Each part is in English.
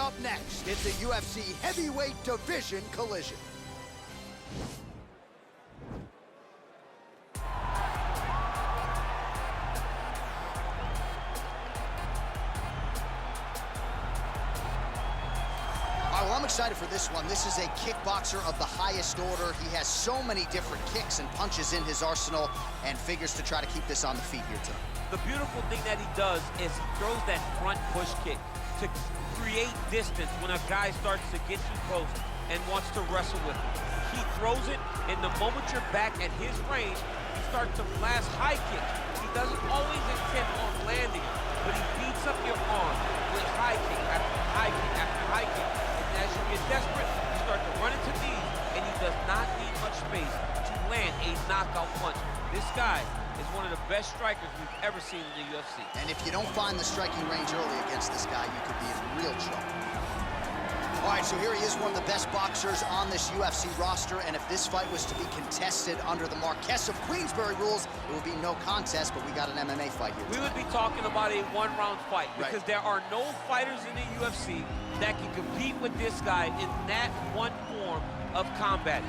up next, it's a UFC heavyweight division collision. Well, I'm excited for this one. This is a kickboxer of the highest order. He has so many different kicks and punches in his arsenal and figures to try to keep this on the feet here tonight. The beautiful thing that he does is he throws that front push kick to create distance when a guy starts to get too close and wants to wrestle with him. He throws it, and the moment you're back at his range, he starts to blast high kicks. He doesn't always intend on landing it, but he beats up your arm with high kick after high kick after high kick. As you get desperate, you start to run into knees, and he does not need much space to land a knockout punch. This guy is one of the best strikers we've ever seen in the UFC. And if you don't find the striking range early against this guy, you could be in real trouble. All right, so here he is, one of the best boxers on this UFC roster, and if this fight was to be contested under the Marquess of Queensberry rules, it would be no contest, but we got an MMA fight here tonight. We would be talking about a one-round fight because there are no fighters in the UFC that can compete with this guy in that one form of combat.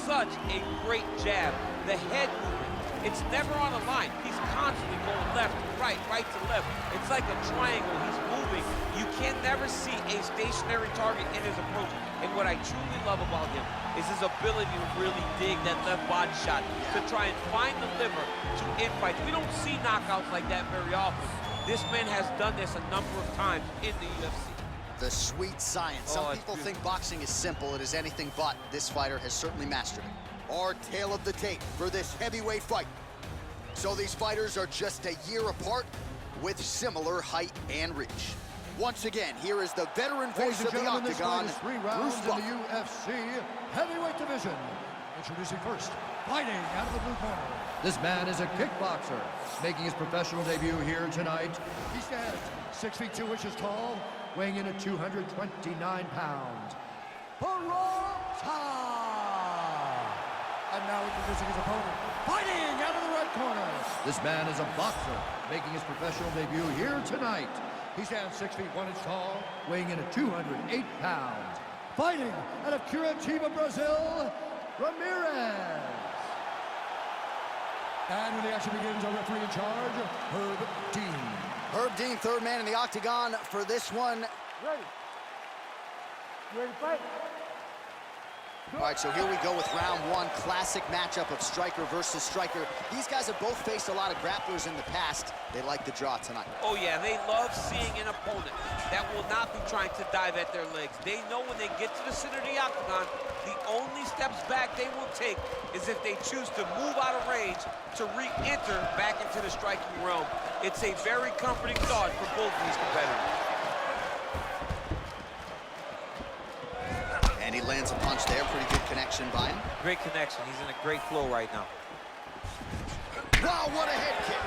Such a great jab, the head movement. It's never on a line. He's constantly going left to right, right to left. It's like a triangle. He's moving. You can never see a stationary target in his approach. And what I truly love about him is his ability to really dig that left body shot to try and find the liver to end fights. We don't see knockouts like that very often. This man has done this a number of times in the UFC. The sweet science. Some people think boxing is simple. It is anything but. This fighter has certainly mastered it. Our tale of the tape for this heavyweight fight. So these fighters are just a year apart with similar height and reach. Once again, here is the veteran voice of the Octagon, this 3 rounds in the UFC heavyweight division. Introducing first, fighting out of the blue corner. This man is a kickboxer, making his professional debut here tonight. He stands 6 feet 2 inches tall, weighing in at 229 pounds. Peralta! And now introducing his opponent, fighting out of the right corner. This man is a boxer, making his professional debut here tonight. He stands 6 feet 1 inch tall, weighing in at 208 pounds. Fighting out of Curitiba, Brazil, Ramirez. And when the action begins, our referee in charge, Herb Dean. Herb Dean, third man in the Octagon for this one. Ready. You ready to fight? All right, so here we go with round one, classic matchup of striker versus striker. These guys have both faced a lot of grapplers in the past. They like the draw tonight. Oh yeah, they love seeing an opponent that will not be trying to dive at their legs. They know when they get to the center of the octagon, the only steps back they will take is if they choose to move out of range to re-enter back into the striking realm. It's a very comforting thought for both of these competitors. And he lands a punch there. Pretty good connection by him. Great connection. He's in a great flow right now. Wow, what a head kick.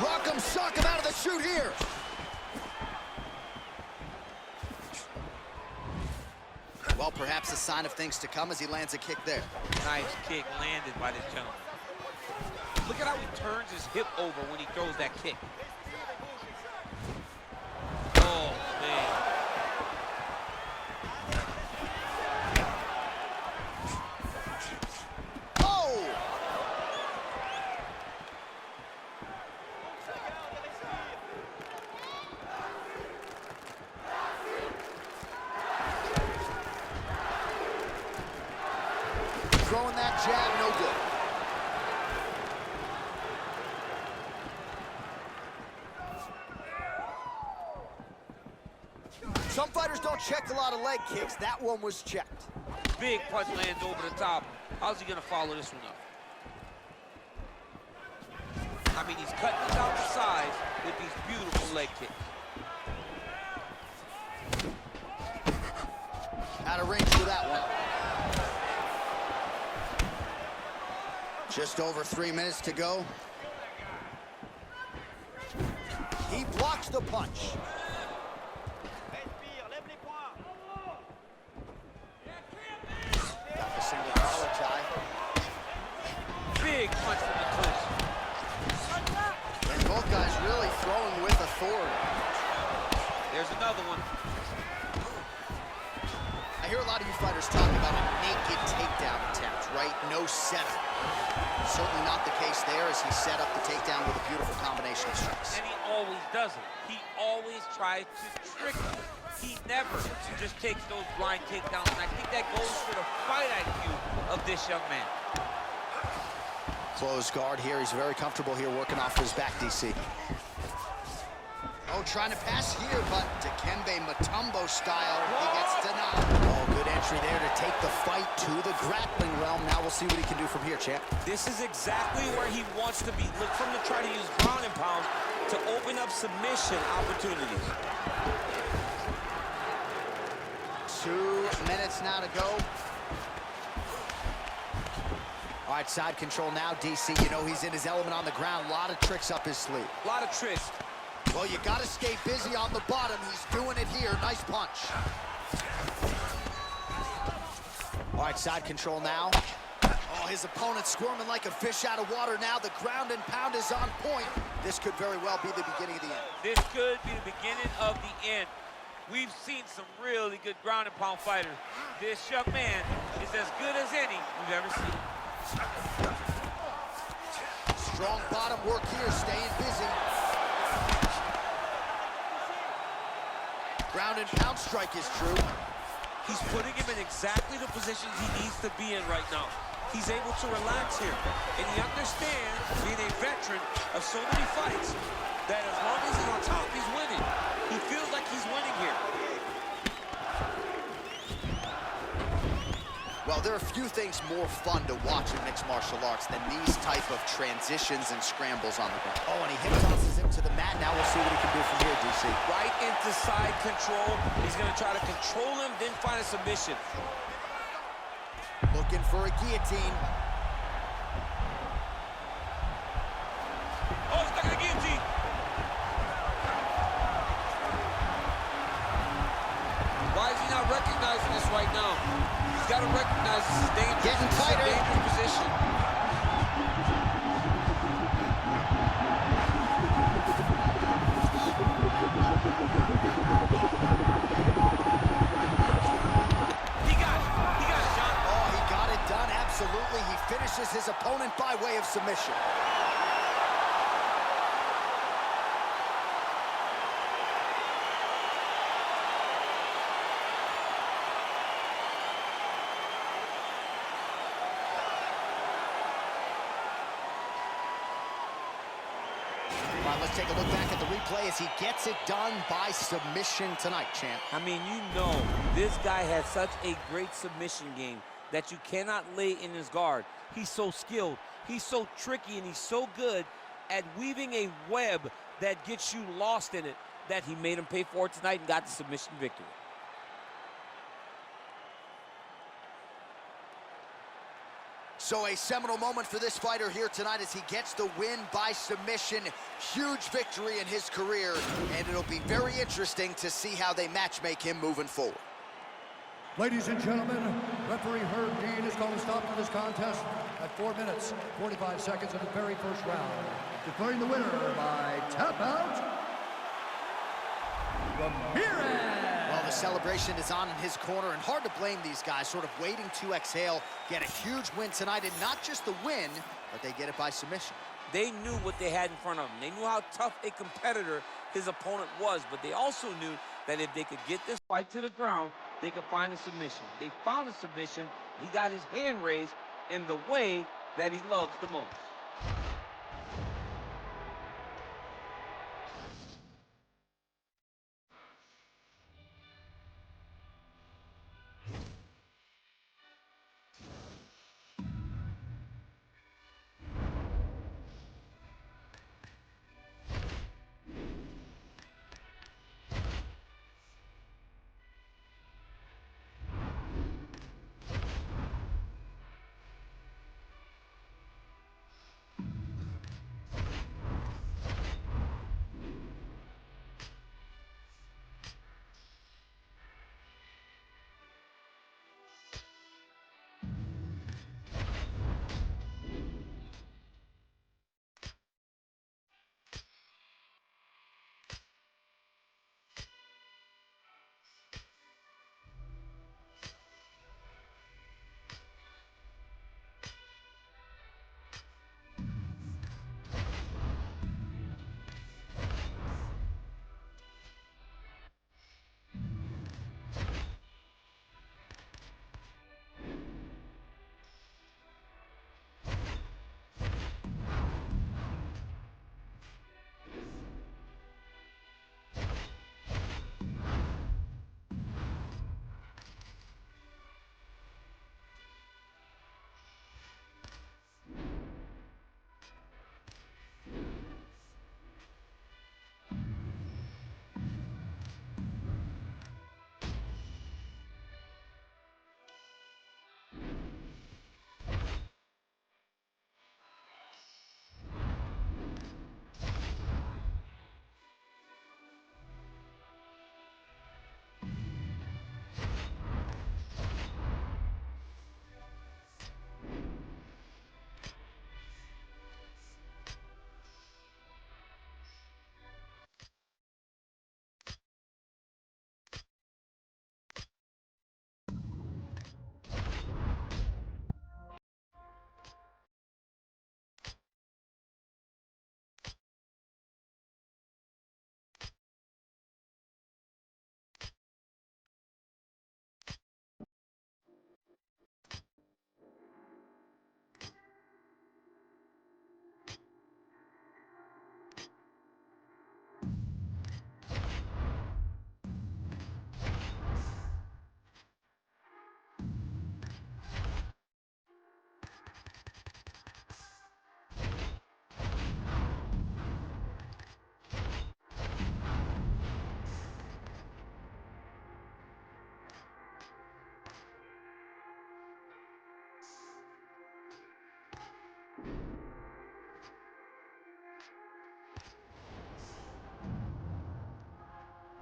Rock him, sock him out of the chute here. Well, perhaps a sign of things to come as he lands a kick there. Nice kick landed by this gentleman. Look at how he turns his hip over when he throws that kick. Oh, man. Throwing that jab, no good. Some fighters don't check a lot of leg kicks. That one was checked. Big punch lands over the top. How's he gonna follow this one up? I mean, he's cutting us out the sides with these beautiful leg kicks. Out of range for that one. Just over 3 minutes to go. He blocks the punch. Got the single collar tie. Big punch from the clinch. And both guys really throwing with authority. There's another one. I hear a lot of you fighters talk about a naked takedown attempt, right? No setup. Certainly not the case there, as he set up the takedown with a beautiful combination of strikes. And he always does it. He always tries to trick you. He never just takes those blind takedowns, and I think that goes for the fight IQ of this young man. Closed guard here. He's very comfortable here working off his back, DC. Oh, trying to pass here, but Dikembe Mutombo style, he gets denied. Oh, good entry there to take the fight to the grappling realm. Now we'll see what he can do from here, champ. This is exactly where he wants to be. Look for him to try to use ground and pound to open up submission opportunities. 2 minutes now to go. All right, side control now, DC. You know he's in his element on the ground. A lot of tricks up his sleeve. A lot of tricks. Well, you got to stay busy on the bottom. He's doing it here. Nice punch. All right, side control now. Oh, his opponent's squirming like a fish out of water now. The ground and pound is on point. This could very well be the beginning of the end. This could be the beginning of the end. We've seen some really good ground and pound fighters. This young man is as good as any we've ever seen. Strong bottom work here, staying busy. Ground and pound strike is true. He's putting him in exactly the positions he needs to be in right now. He's able to relax here. And he understands, being a veteran of so many fights, that as long as he's on top, he's winning. He feels like he's winning here. Well, there are few things more fun to watch in mixed martial arts than these type of transitions and scrambles on the ground. Oh, and he hip tosses him to the mat. Now we'll see what he can do from here, DC. Right into side control. He's going to try to control him, then find a submission. Looking for a guillotine. Oh, he's stuck in the guillotine. Why is he not recognizing this right now? He's got to recognize this is dangerous. Getting tighter. This is a dangerous position. He got it, John. Oh, he got it done, absolutely. He finishes his opponent by way of submission. All right, let's take a look back at the replay as he gets it done by submission tonight, champ. I mean, you know, this guy has such a great submission game that you cannot lay in his guard. He's so skilled, he's so tricky, and he's so good at weaving a web that gets you lost in it that he made him pay for it tonight and got the submission victory. So a seminal moment for this fighter here tonight as he gets the win by submission. Huge victory in his career, and it'll be very interesting to see how they matchmake him moving forward. Ladies and gentlemen, referee Herb Dean is going to stop to this contest at 4 minutes, 45 seconds of the very first round. Declaring the winner by tap out, Ramirez. Well, the celebration is on in his corner, and hard to blame these guys, sort of waiting to exhale, get a huge win tonight, and not just the win, but they get it by submission. They knew what they had in front of them. They knew how tough a competitor his opponent was, but they also knew that if they could get this fight to the ground, they could find a submission. They found a submission. He got his hand raised in the way that he loves the most.